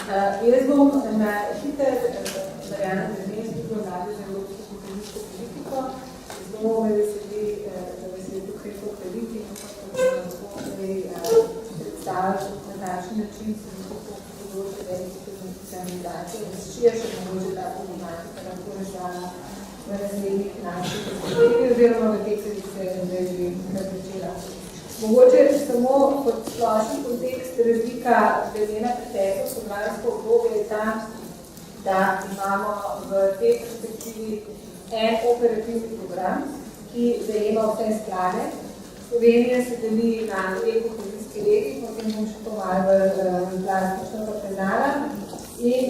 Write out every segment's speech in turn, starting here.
Jaz bom na hiter Marjana Drevenski vladi za evropsko kohezijsko politiko. Zelo me veseli, da vas je tukaj pohvaliti, da lahko predstavljati na takšen način se lahko področje velikih specializacij, da širše mogoče ta problematika lahko razvala v razrednih finančnih perspektivi oziroma v teh, ki se zdaj že začela. Mogoče samo kot splošni kontekst razlika glede na preteklo programsko obdobje je ta, da imamo v tej perspektivi en operativni program, ki zajema vse sklade. Slovenija se deli na dve kohezijski regiji, potem bom še to malo plastično pokazala. In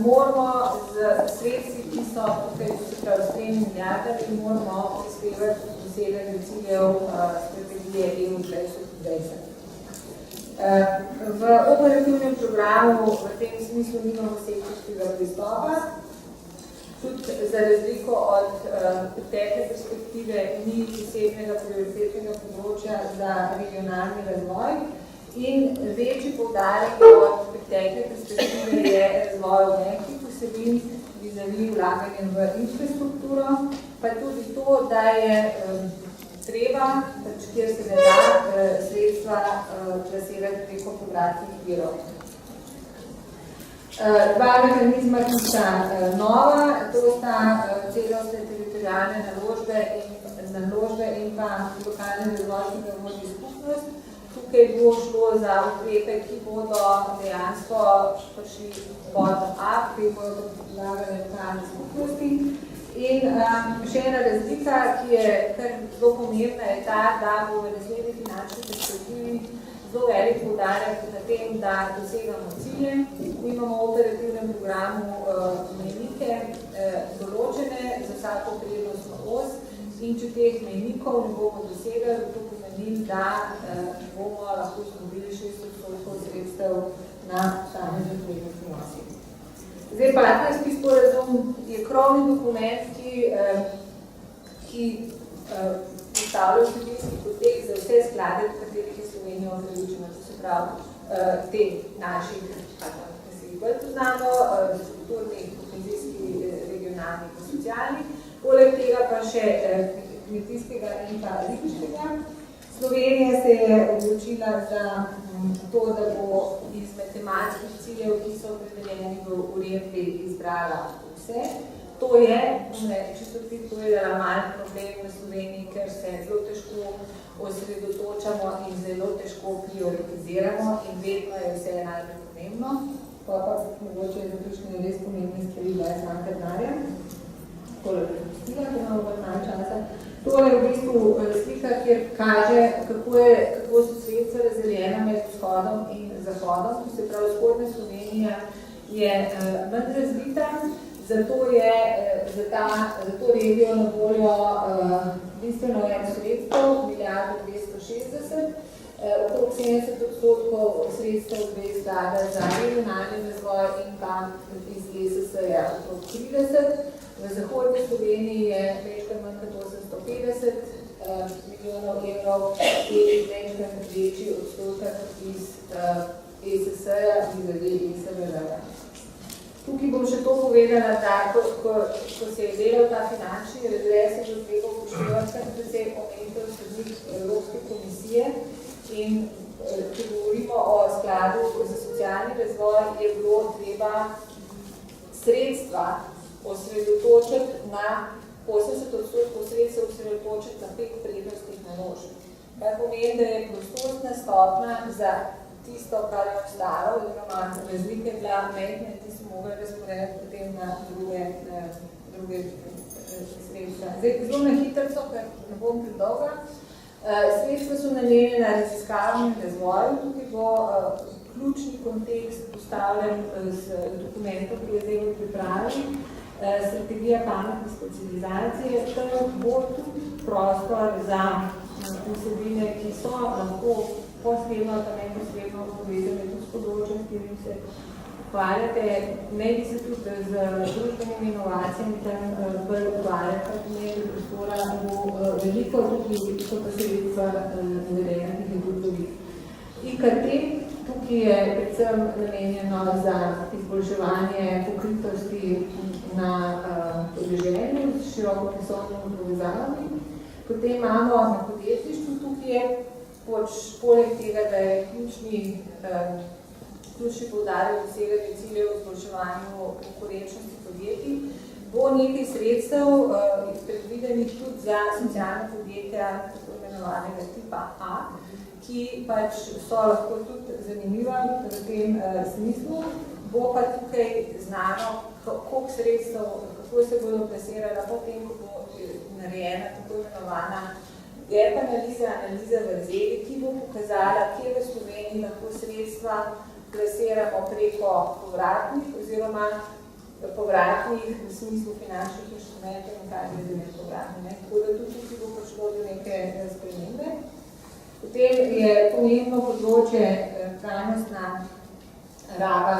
moramo z sredstvi, ki so tukaj se pravi s 3 milijardami, moramo prispevati doseganje ciljev strategije EU 2020. V operativnem programu v tem smislu nimamo sektorskega pristopa. Tudi za razliko od pretekle perspektive ni posebnega prioritetnega področja za regionalni razvoj in večji poudarek od pretekle perspektive je razvoj velikih vsebin vizavi vlaganja v infrastrukturo, pa tudi to, da je treba, kjer se ne da sredstva plasirati preko povratnih virov. Dva mehanizma, ki sta nova, to sta celostne teritorijalne naložbe in pa lokalne razvojne vodne skupnost. Tukaj bo šlo za ukrepe, ki bodo dejansko prišli bottom-up, ki bodo podlagane lokalne skupnosti. In še ena razlika, ki je kar zelo pomembna, je ta, da bo v naslednji finančni perspektivi zelo velik poudarek na tem, da dosegamo cilje. Mi imamo v operativnem programu mejnike določene za vsako prednostno os in če teh mejnikov ne bomo dosegali, to pomeni, da bomo lahko izgubili 6% sredstev na same prednostne osi. Zdaj, partnerski sporazum je krovni dokument, ki postavlja vsebinski kontekst za vse sklade, v katerih je Slovenija upravičena, to se pravi te naših, ki se jih bolj poznamo, strukturnih, kohezijskih, regionalnih in socialnih, poleg tega pa še kmetijskega in pa ribiškega. Slovenija se je odločila za to, da bo iz matematskih ciljev, ki so opredeljeni v uredbi, izbrala vse. To je, čisto tudi povedala, malo problem v Sloveniji, ker se zelo težko osredotočamo in zelo težko prioritiziramo in vedno je vse najbolj pomembno. Pa mogoče je zaključne res pomembne stvari, da je zmanjka denarja. Tole prepustila, da imamo bolj manj časa. Tole je v bistvu slika, kjer kaže, kako so sredstva razdeljena med vzhodom in zahodom. To se pravi, vzhodna Slovenija je manj razvita, zato je za to regijo na voljo bistveno več sredstev, milijardo 260, okrog 70% sredstev gre sklada za regionalni razvoj in pa iz ESS-ja okrog 30. V zahodni Sloveniji je večkrat manj kot 850 milijonov evrov in večkrat večji odstotek iz ESS-ja in ESVR-ja. Tukaj bom še to povedala, da ko se je delal ta finančni razrez, je že treba upoštevati, da se je omejitev sodnik Evropske komisije in če govorimo o skladu za socialni razvoj, je bilo treba sredstva osredotočiti na 80% sredstev osredotočiti na 5 prednostnih naložb. Kar pomeni, da je prostorna stopnja za tisto, kar je ostalo, oziroma razlike bila mejne, ti so mogli razporediti potem na druge sredstva. Zdaj, zelo na hitrco, ker ne bom predolga. Sredstva so namenjena raziskavam in razvoju, tukaj bo ključni kontekst postavljen z dokumentom, ki je zdaj v pripravi, strategija pametne specializacije, tam bo tudi prostor za vsebine, ki so lahko posebno, pa neposebno povezane tudi s področjem, kjerim se ukvarjate. Ne bi se tudi z družbenimi inovacijami tam bolj ukvarjati, kar pomeni prostora bo veliko, tudi so pa sredstva navedena, ki je tudi drugih. IKT, tukaj ki je predvsem namenjeno za izboljševanje pokritosti na podeželju s širokopasovnimi povezavami. Potem imamo na podjetništvu tukaj, poleg tega, da je ključni poudarek doseganja ciljev v izboljševanju konkurenčnosti podjetij, bo nekaj sredstev predvidenih tudi za socialne podjetja, tako imenovanega tipa A, ki pač so lahko tudi zanimiva v tem smislu. Bo pa tukaj znano, koliko sredstev, kako se bodo plasirala potem, ko bo narejena tako imenovana gap analiza vrzeli, ki bo pokazala, kje v Sloveniji lahko sredstva plasiramo preko povratnih oziroma povratnih v smislu finančnih inštrumentov in kaj je za povratnih. Tako da tudi bo prišlo do neke spremembe. Potem je pomembno področje trajnostna raba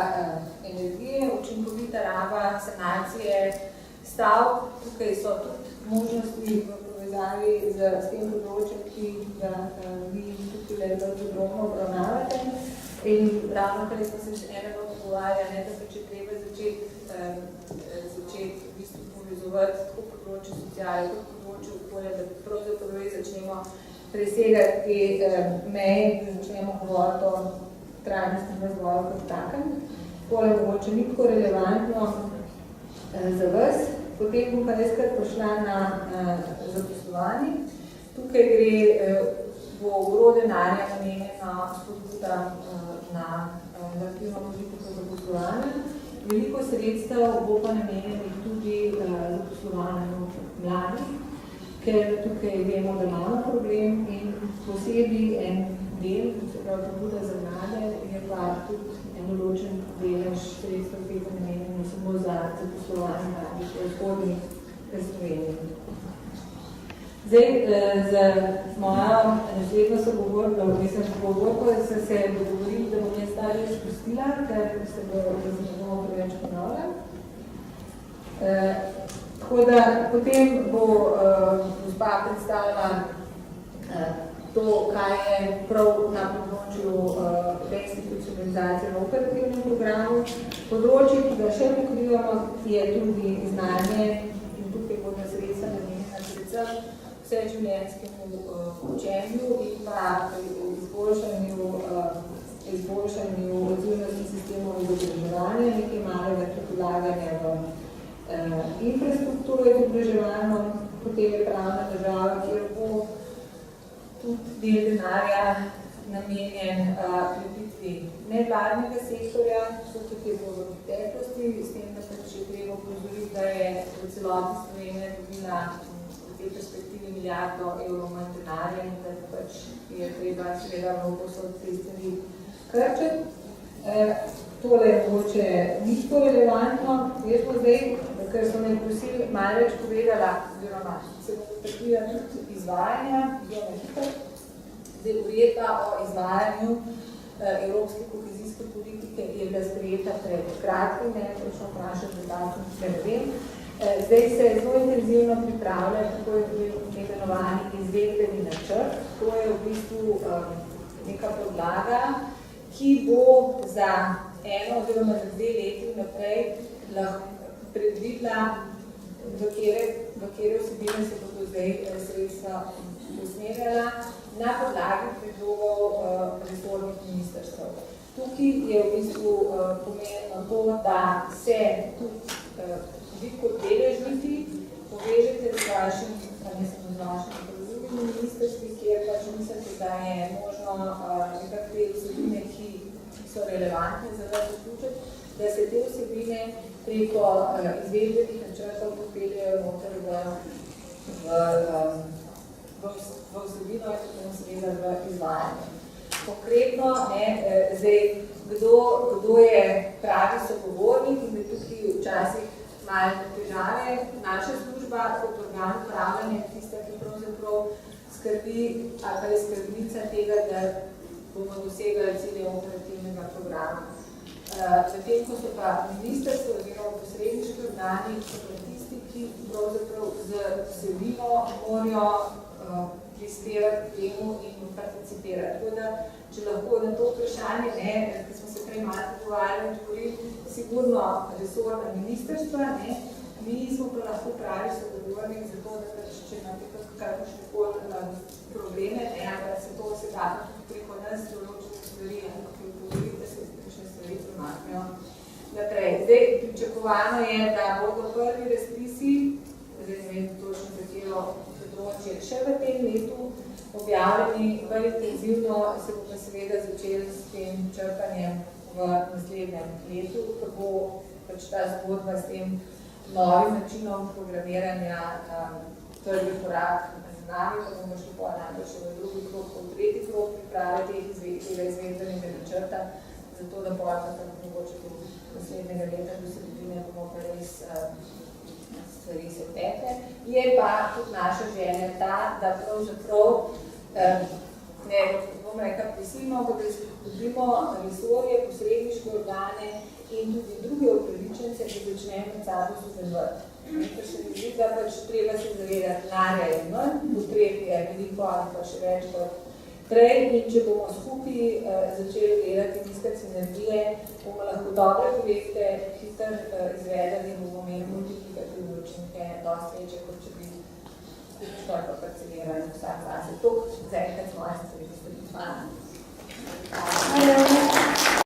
energije, učinkovita raba sanacije stavb. Tukaj so tudi možnosti v povezavi s tem področjem, ki ga vi tukaj podrobno obravnavate. In ravno, kar smo se še enega pogovarjali, da pa če treba začeti v bistvu povezovati tako področje sociale, kot področje okolja, da pravzaprav začnemo presegati te meje, da začnemo govoriti o trajnostnem razvoju kot takem. Tole mogoče ni tako relevantno za vas. Potem bom pa neskrat prišla na zaposlovanje. Tukaj bo gro denarja namenjeno spodbuda na aktivno politiko zaposlovanja. Veliko sredstev bo pa namenjenih tudi zaposlovanju mladih, ker tukaj vemo, da imamo problem in posebej en del, se pravi pobuda za mlade, je pa tudi en določen delež sredstev, ki je namenjeno samo za zaposlovanje mladih v vzhodni Sloveniji. Zdaj, z mojo naslednjo sogovorko, so se dogovorili, da bom jaz stari spustila, ker se bomo preveč ponavljali. Tako da potem bo gospa predstavila to, kaj je prav na področju deinstitucionalizacije v operativnem programu. Področje, ki ga še pokrivamo, je tudi znanje in tukaj bodo sredstva namenjena predvsem vseživljenjskemu učenju in pa izboljšanju odzivnosti sistemov izobraževanja, nekaj malega predlaganja v infrastrukturo izobraževanja, potem je pravna država, kjer bo tudi del denarja namenjen krepitvi nevladnega sektorja, kot je bilo v preteklosti, s tem, da pač je treba opozoriti, da je v celoti Slovenija dobila v tej perspektivi milijardo evrov manj denarja in da pač je treba seveda posod te stvari krčiti. Tole je mogoče ni tako relevantno. Jaz bo zdaj, ker so me prosili, malo več povedala, oziroma se bo potrebila tudi izvajanja, zelo hitro. Zdaj, uredba o izvajanju evropske kohezijske politike je bila sprejeta pred kratkim, ne prišlo vprašati dodatno, ne vem. Zdaj se zelo intenzivno pripravlja tako imenovani izvedbeni načrt. To je v bistvu neka podlaga, ki bo za eno oziroma za 2 leti naprej predvidela, v katere vsebine se bodo zdaj sredstva usmerjala na podlagi predlogov resornih ministrstev. Tukaj je v bistvu pomembno to, da se tudi vi kot deležniki povežete z vašimi drugimi ministrstvi, kjer pač mislite, da je možno nekakve vsebine, ki so relevantne za vas vključiti, da se te vsebine preko izvedbenih načrtov popeljejo noter v vsebino in potem seveda v izvajanje. Konkretno, zdaj, kdo je pravi sogovornik in da tukaj včasih malo težave. Naša služba kot organ upravljanja je tista, ki pravzaprav skrbi ali pa je skrbnica tega, da bomo dosegali cilje operativnega programa. Zatem, ko so pa ministrstvo oziroma posredniški organi, so pa tisti, ki pravzaprav z vsebino morajo prispevati k temu in participirati. Tako da, če lahko na to vprašanje, ki smo se prej malo pogovarjali, odgovorili, sigurno resorna ministrstva, mi smo pa lahko pravi sogovornik za to, da če imate kakršnekoli probleme, ampak se to se da tudi preko nas določene stvari, ampak ki odgovorite, se kakšne stvari premaknejo naprej. Zdaj, pričakovano je, da bodo prvi razpisi, zdaj ne vem točno katero področje, še v tem letu objavljeni, bolj intenzivno se bo pa seveda začeli s tem črpanjem v naslednjem letu, ko bo pač ta zgodba s tem novim načinom programiranja prvi korak z nami, da bomo šli po enako še v drugi krog, v tretji krog priprave tega izvedbenega načrta, zato da bo mogoče tudi naslednjega leta do sredine bomo pa res stvari se tekle. Je pa tudi naša želja ta, da pravzaprav ne bom rekla prisilno, ampak da se dobimo resorje, posredniške organe in tudi druge upravičence, ki začnejo med sabo sodelovati. Ker se mi zdi, da pač treba se zavedati, denarja je manj, potreb je veliko ali pa še več kot prej, in če bomo skupaj začeli delati in iskati sinergije, bomo lahko dobre projekte hitro izvedeli in bomo imeli multiplikativne učinke dosti večje, kot če bi skupaj pa parcelirali vsak zase. To zaenkrat z moje strani. Hvala.